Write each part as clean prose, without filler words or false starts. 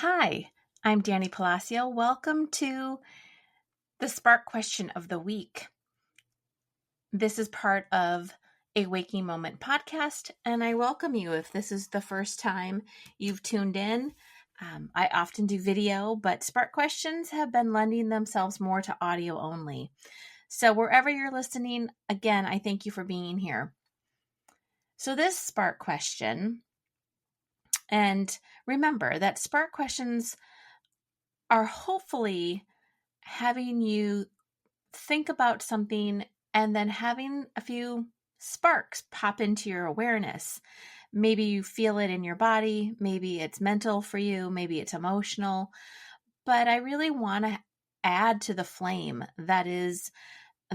Hi, I'm Danny Palacio. Welcome to the Spark Question of the Week. This is part of a Waking Moment podcast, and I welcome you if this is the first time you've tuned in. I often do video, but Spark Questions have been lending themselves more to audio only. So wherever you're listening, again, I thank you for being here. So this Spark Question, and remember that Spark Questions are hopefully having you think about something and then having a few sparks pop into your awareness. Maybe you feel it in your body. Maybe it's mental for you. Maybe it's emotional. But I really want to add to the flame that is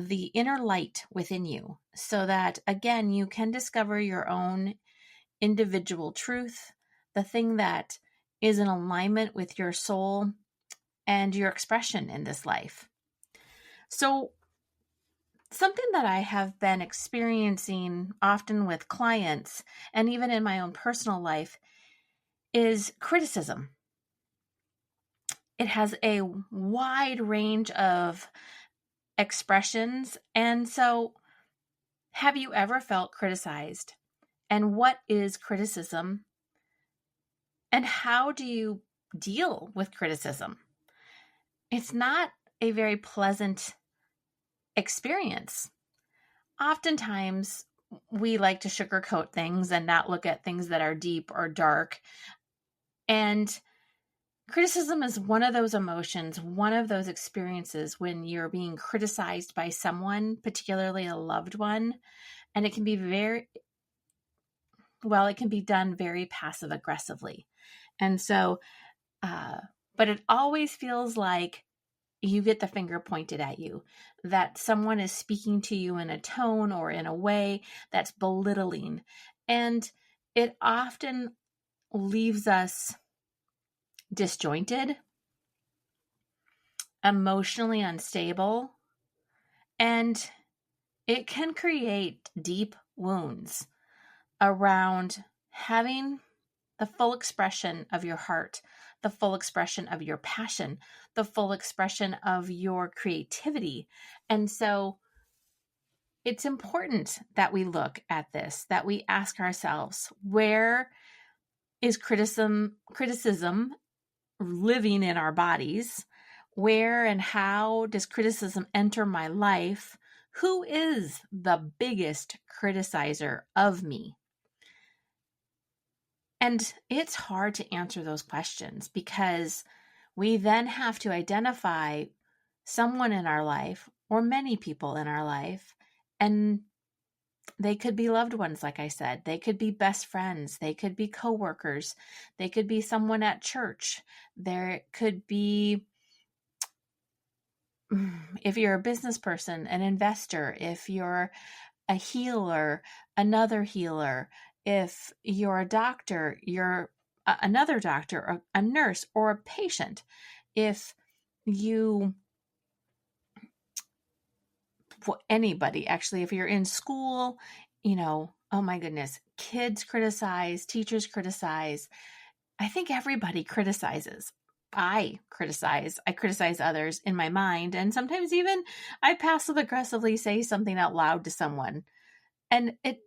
the inner light within you so that, again, you can discover your own individual truth, the thing that is in alignment with your soul and your expression in this life. So something that I have been experiencing often with clients and even in my own personal life is criticism. It has a wide range of expressions. And so, have you ever felt criticized? And what is criticism? And how do you deal with criticism? It's not a very pleasant experience. Oftentimes, we like to sugarcoat things and not look at things that are deep or dark. And criticism is one of those emotions, one of those experiences when you're being criticized by someone, particularly a loved one. And it can be it can be done very passive aggressively. And so, but it always feels like you get the finger pointed at you, that someone is speaking to you in a tone or in a way that's belittling. And it often leaves us disjointed, emotionally unstable, and it can create deep wounds around having the full expression of your heart, the full expression of your passion, the full expression of your creativity. And so it's important that we look at this, that we ask ourselves, where is criticism living in our bodies? Where and how does criticism enter my life? Who is the biggest criticizer of me? And it's hard to answer those questions because we then have to identify someone in our life or many people in our life. And they could be loved ones, like I said. They could be best friends. They could be coworkers. They could be someone at church. There could be, if you're a business person, an investor, if you're a healer, another healer, if you're a doctor, you're another doctor, or a nurse, or a patient. If you, anybody, actually, if you're in school, oh my goodness, kids criticize, teachers criticize. I think everybody criticizes. I criticize others in my mind. And sometimes even I passive aggressively say something out loud to someone. And it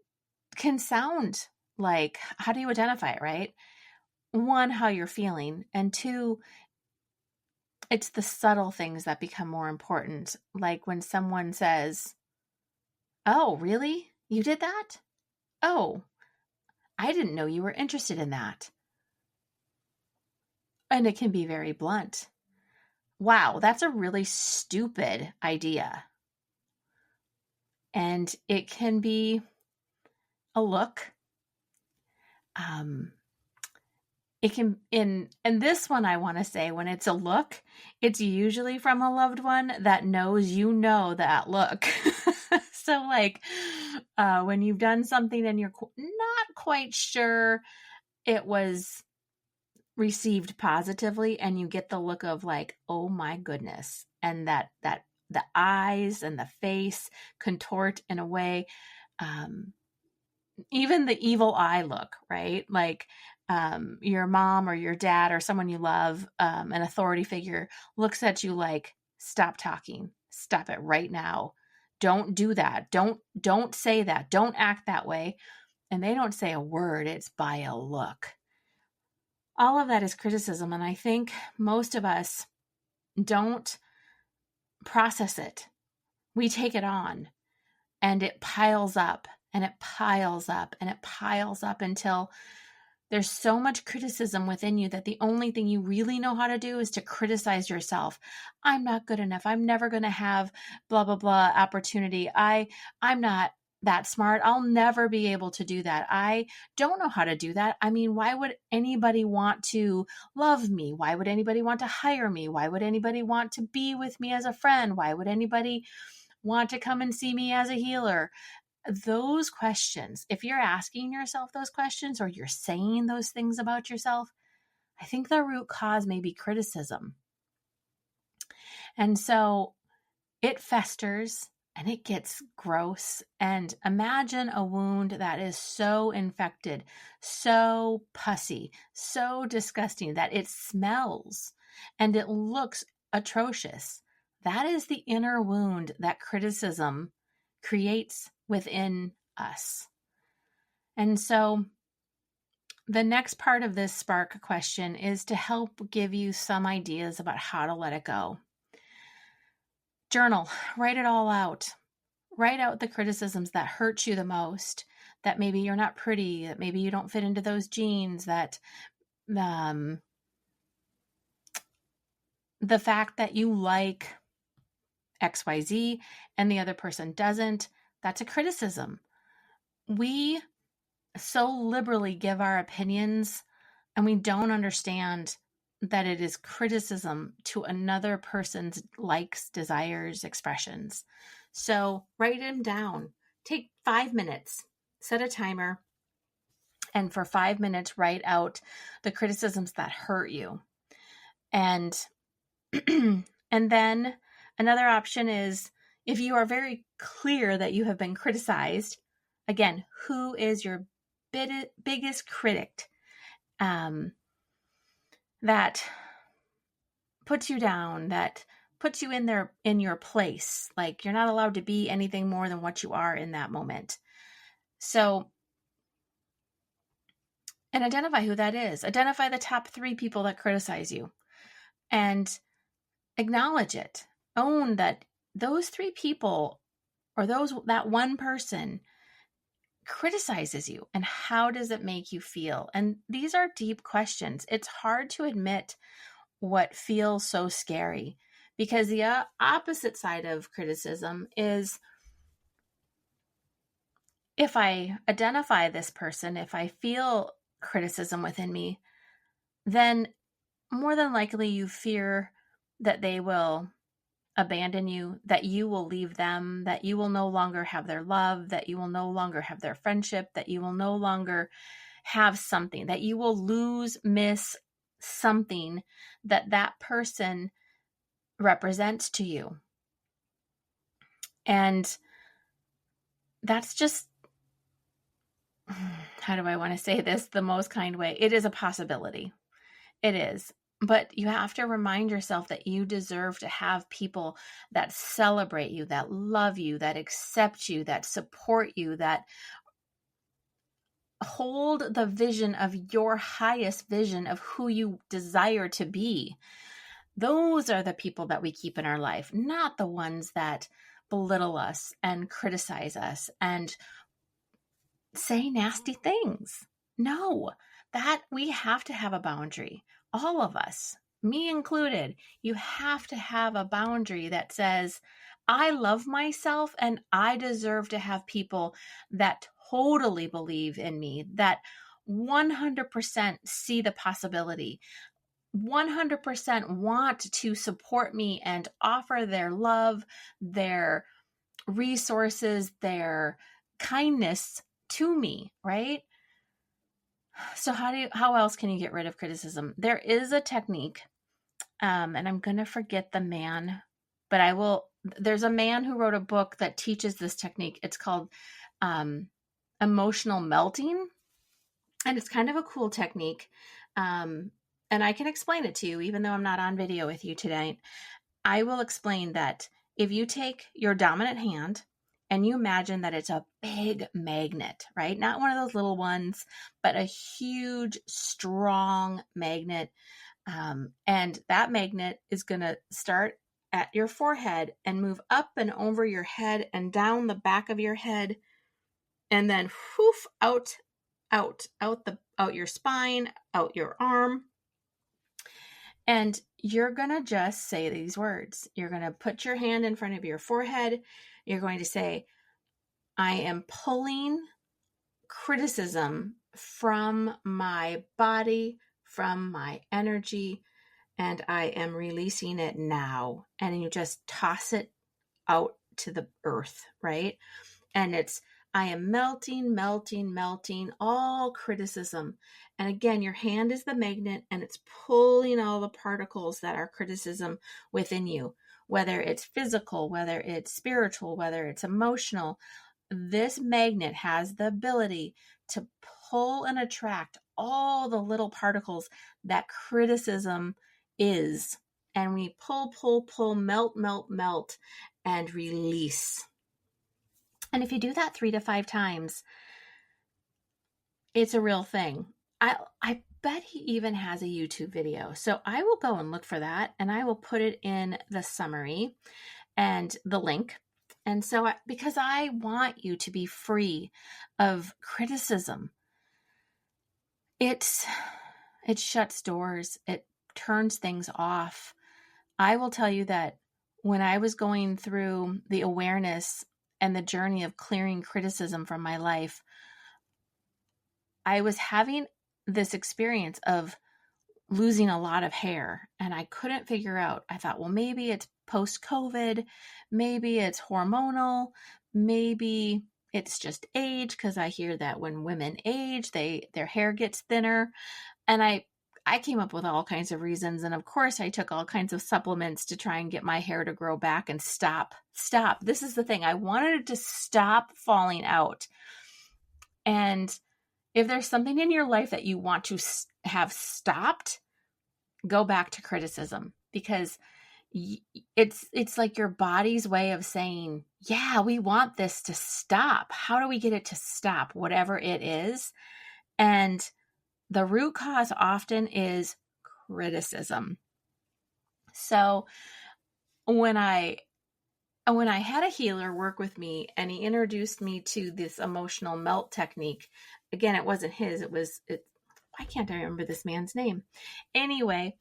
can sound like, how do you identify it, right? One, how you're feeling. And two, it's the subtle things that become more important. Like when someone says, "Oh, really? You did that? Oh, I didn't know you were interested in that." And it can be very blunt. "Wow, that's a really stupid idea." And it can be a look. It can, and this one, I want to say, when it's a look, it's usually from a loved one that knows that look. So like when you've done something and you're not quite sure it was received positively, and you get the look of like, oh my goodness, and that the eyes and the face contort in a way, even the evil eye look, right? Like your mom or your dad or someone you love, an authority figure, looks at you like, stop talking, stop it right now. Don't do that. Don't say that. Don't act that way. And they don't say a word. It's by a look. All of that is criticism. And I think most of us don't process it. We take it on and it piles up and it piles up and it piles up until there's so much criticism within you that the only thing you really know how to do is to criticize yourself. I'm not good enough. I'm never going to have blah, blah, blah opportunity. I'm not that smart. I'll never be able to do that. I don't know how to do that. I mean, why would anybody want to love me? Why would anybody want to hire me? Why would anybody want to be with me as a friend? Why would anybody want to come and see me as a healer? Those questions, if you're asking yourself those questions or you're saying those things about yourself, I think the root cause may be criticism. And so it festers and it gets gross. And imagine a wound that is so infected, so pussy, so disgusting that it smells and it looks atrocious. That is the inner wound that criticism creates within us. And so the next part of this spark question is to help give you some ideas about how to let it go. Journal, write it all out. Write out the criticisms that hurt you the most, that maybe you're not pretty, that maybe you don't fit into those jeans, that the fact that you like XYZ and the other person doesn't, that's a criticism. We so liberally give our opinions and we don't understand that it is criticism to another person's likes, desires, expressions. So write them down. Take 5 minutes, set a timer, and for 5 minutes, write out the criticisms that hurt you. And then another option is, if you are very clear that you have been criticized, again, who is your biggest critic that puts you down, that puts you in your place? Like, you're not allowed to be anything more than what you are in that moment. So, and identify who that is. Identify the top 3 people that criticize you and acknowledge it. Own that those 3 people or that one person criticizes you, and how does it make you feel? And these are deep questions. It's hard to admit what feels so scary, because the opposite side of criticism is, if I identify this person, if I feel criticism within me, then more than likely you fear that they will abandon you, that you will leave them, that you will no longer have their love, that you will no longer have their friendship, that you will no longer have something, that you will miss something that person represents to you. And that's just, how do I want to say this the most kind way? It is a possibility. It is. But you have to remind yourself that you deserve to have people that celebrate you, that love you, that accept you, that support you, that hold the vision of your highest vision of who you desire to be. Those are the people that we keep in our life, not the ones that belittle us and criticize us and say nasty things. No, that we have to have a boundary. All of us, me included, you have to have a boundary that says, I love myself and I deserve to have people that totally believe in me, that 100% see the possibility, 100% want to support me and offer their love, their resources, their kindness to me, right? So how else can you get rid of criticism? There is a technique, and I'm going to forget the man, but there's a man who wrote a book that teaches this technique. It's called emotional melting. And it's kind of a cool technique. And I can explain it to you, even though I'm not on video with you today. I will explain that if you take your dominant hand and you imagine that it's a big magnet, right? Not one of those little ones, but a huge, strong magnet. And that magnet is going to start at your forehead and move up and over your head and down the back of your head, and then whoof out your spine, out your arm. And you're going to just say these words. You're going to put your hand in front of your forehead. You're going to say, I am pulling criticism from my body, from my energy, and I am releasing it now. And you just toss it out to the earth, right? And it's, I am melting all criticism. And again, your hand is the magnet and it's pulling all the particles that are criticism within you, whether it's physical, whether it's spiritual, whether it's emotional. This magnet has the ability to pull and attract all the little particles that criticism is. And we pull, melt, and release. And if you do that 3 to 5 times, it's a real thing. I bet he even has a YouTube video. So I will go and look for that, and I will put it in the summary and the link. And so because I want you to be free of criticism. It shuts doors. It turns things off. I will tell you that when I was going through the awareness and the journey of clearing criticism from my life, I was having this experience of losing a lot of hair, and I couldn't figure out. I thought, well, maybe it's post-COVID, maybe it's hormonal, maybe it's just age, because I hear that when women age, their hair gets thinner. And I came up with all kinds of reasons. And of course, I took all kinds of supplements to try and get my hair to grow back and stop. This is the thing. I wanted it to stop falling out. And if there's something in your life that you want to have stopped, go back to criticism, because it's like your body's way of saying, yeah, we want this to stop. How do we get it to stop? Whatever it is. And the root cause often is criticism. So when I had a healer work with me and he introduced me to this emotional melt technique, again, it wasn't his, why can't I remember this man's name? Anyway,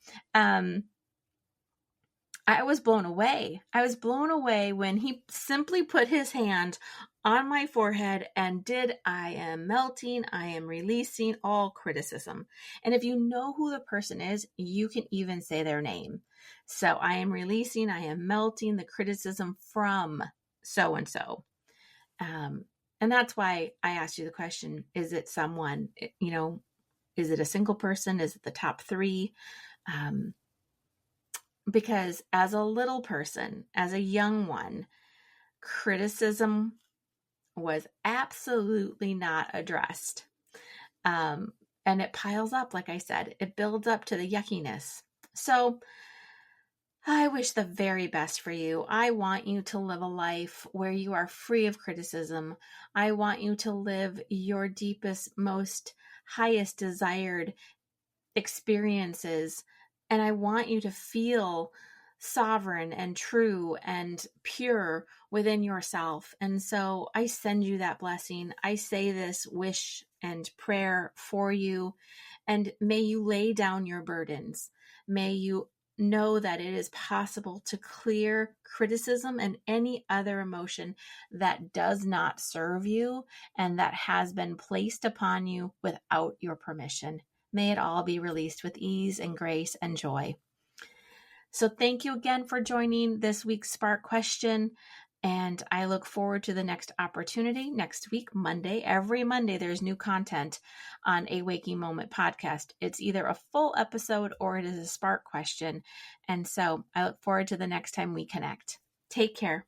I was blown away. I was blown away when he simply put his hand on my forehead and I am melting, I am releasing all criticism. And if you know who the person is, you can even say their name. So I am releasing, I am melting the criticism from so-and-so. And that's why I asked you the question, is it someone, is it a single person? Is it the top 3? Because as a little person, as a young one, criticism was absolutely not addressed. And it piles up, like I said, it builds up to the yuckiness. So I wish the very best for you. I want you to live a life where you are free of criticism. I want you to live your deepest, most highest desired experiences. And I want you to feel sovereign and true and pure within yourself. And so I send you that blessing. I say this wish and prayer for you. And may you lay down your burdens. May you know that it is possible to clear criticism and any other emotion that does not serve you and that has been placed upon you without your permission. May it all be released with ease and grace and joy. So thank you again for joining this week's Spark Question. And I look forward to the next opportunity next week, Monday. Every Monday, there's new content on A Waking Moment podcast. It's either a full episode or it is a Spark Question. And so I look forward to the next time we connect. Take care.